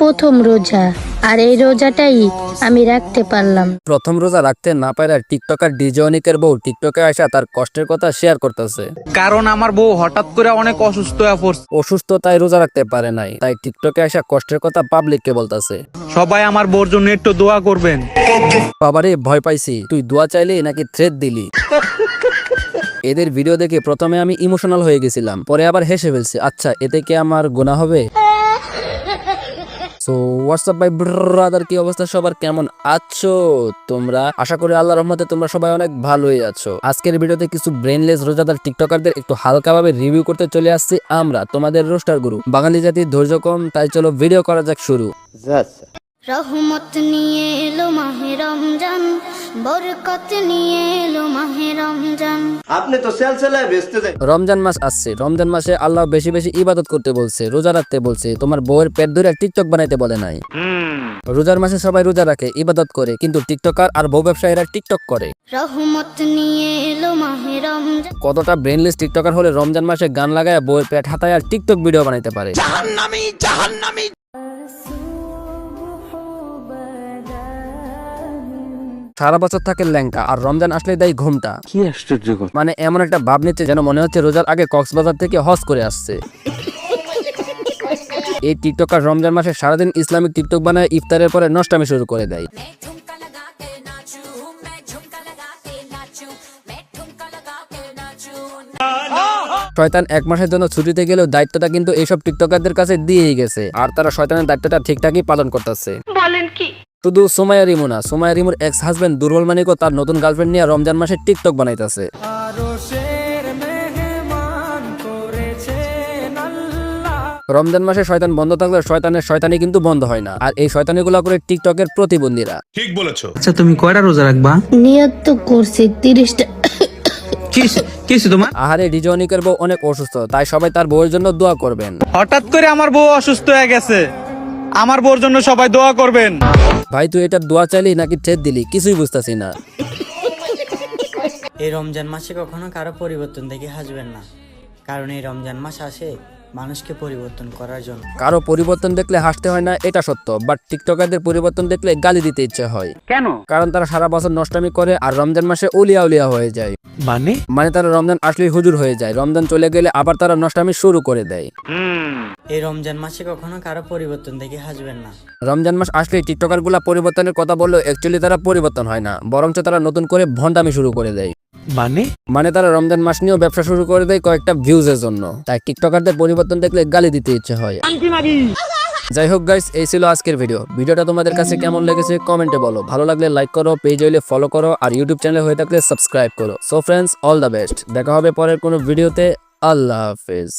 প্রথম রোজা, আর এই রোজাটাই আমি রাখতে পারলাম। প্রথম রোজা রাখতে না পারে টিকটকার ডিজে অনিকের বউ টিকটকে আসা তার কষ্টের কথা শেয়ার করতেছে। কারণ আমার বউ হঠাৎ করে অনেক অসুস্থ হয়ে পড়ছে। অসুস্থ তাই রোজা রাখতে পারে নাই, তাই টিকটকে আসা কষ্টের কথা পাবলিককে বলতেছে। সবাই আমার বউর জন্য একটু দোয়া করবেন। বাবারে ভয় পাইছি, তুই দোয়া চাইলি নাকি থ্রেট দিলি? এদের ভিডিও দেখে প্রথমে আমি ইমোশনাল হয়ে গেছিলাম, পরে আবার হেসে ফেলছি। আচ্ছা, এতে কি আমার গুনাহ হবে? সো হোয়াটসঅ্যাপ ভাই ব্রাদার, কি অবস্থা সবার, কেমন আছো তোমরা? আশা করি আল্লাহর রহমতে তোমরা সবাই অনেক ভালোই আছো। আজকের ভিডিওতে কিছু ব্রেনলেস রোজাদার টিকটকারদের একটু হালকাভাবে রিভিউ করতে চলে আসছি আমরা, তোমাদের রোস্টার গুরু। বাঙালি জাতির ধৈর্য কম, তাই চলো ভিডিও করা যাক শুরু। রহমত নিয়ে এলো মাহে রমজান, বরকত নিয়ে এলো মাহে রমজান। আপনি তো সেলসেলায় বেচতে যান। রমজান মাস আসছে, রমজান মাসে আল্লাহ বেশি বেশি ইবাদত করতে বলছে, রোজা রাখতে বলছে, তোমার বউয়ের পেট ধরে টিকটক বানাইতে বলে নাই। রোজার মাসে সবাই রোজা রাখে, ইবাদত করে, কিন্তু টিকটকার আর বউ ব্যবসায়ীরা টিকটক করে। রহমত নিয়ে এলো মাহে রমজান। কতটা ব্রেনলেস টিকটকার হলে রমজান মাসে গান লাগায় বউয়ের পেট হাতায় আর টিকটক ভিডিও বানাইতে পারে? সারা বছর থাকে ল্যাংকা, আর রমজান আসলে দেয় ঘুমটা। কি আশ্চর্য! মানে এমন একটা ভাব নিচ্ছে যেন মনে হচ্ছে রোজার আগে কক্সবাজার থেকে হজ করে আসছে। এই টিকটকার রমজান মাসে সারাদিন ইসলামিক টিকটক বানায়, ইফতারের পরে নষ্টামি শুরু করে দেয়। শয়তান এক মাসের জন্য ছুটিতে গেলেও দায়িত্বটা কিন্তু এইসব টিকটকারদের কাছে দিয়েই গেছে, আর তারা শয়তানের দায়িত্বটা ঠিকঠাকই পালন করতেছে। বলেন কি? শুধু সুমাইয়া রিমু না, সুমাইয়া রিমুর এক্স হাজবেন্ড দুর্বল মানিকও তার নতুন গার্লফ্রেন্ড নিয়ে রমজান মাসে টিকটক বানাইতেছে। রমজান মাসে শয়তান বন্ধ থাকলে শয়তানের শয়তানি কিন্তু বন্ধ হয় না, আর এই শয়তানিগুলো করে টিকটকের প্রতিবন্ধীরা। ঠিক বলেছো। আচ্ছা, তুমি কয়টা রোজা রাখবা? নিয়ত তো করছি 30টা। কিছু তোমার আহারে ডিজে অনিকের বউ অনেক অসুস্থ, তাই সবাই তার বউয়ের জন্য দোয়া করবেন। হঠাৎ করে আমার বউ অসুস্থ হয়ে গেছে, আমার বউর জন্য সবাই দোয়া করবেন। ভাই তুই এটা দোয়া চাইলি নাকি ছেদ দিলি, কিছুই বুঝতেছি না। এই রমজান মাসে কখনো কারো পরিবর্তন দেখে হাসবেন না, কারণ এই রমজান মাস আসে মানুষকে পরিবর্তন করার জন্য। কারো পরিবর্তন দেখলে হাসতে হয় না, এটা সত্য, বাট টিকটকারদের পরিবর্তন দেখলে গালি দিতে ইচ্ছে হয়। কেন? কারণ তারা সারা বছর নষ্টামি করে আর রমজান মাসে উলিয়া উলিয়া হয়ে যায়। মানে তারা রমজান আসলেই হুজুর হয়ে যায়, রমজান চলে গেলে আবার তারা নষ্টামি শুরু করে দেয়। এই রমজান মাসে কখনো কারো পরিবর্তন দেখে হাসবেন না। রমজান মাস আসলেই টিকটকার গুলা পরিবর্তনের কথা বললেও অ্যাকচুয়ালি তারা পরিবর্তন হয় না, বরঞ্চ তারা নতুন করে ভণ্ডামি শুরু করে দেয়। মানে তারা রমজান মাস নিয়েও ব্যবসা শুরু করে দেয় কয়েকটা ভিউজের জন্য, তাই টিকটকারদের পরিবর্তন দেখলে গালি দিতে ইচ্ছে হয়। যাই হোক গাইস, এই ছিল আজকের ভিডিওটা তোমাদের কাছে কেমন লেগেছে কমেন্টে বলো। ভালো লাগলে লাইক করো, পেজ হইলে ফলো করো, আর ইউটিউব চ্যানেল হয়ে থাকলে সাবস্ক্রাইব করো। So friends, all the best, দেখা হবে পরের কোনো ভিডিওতে। আল্লাহ হাফেজ।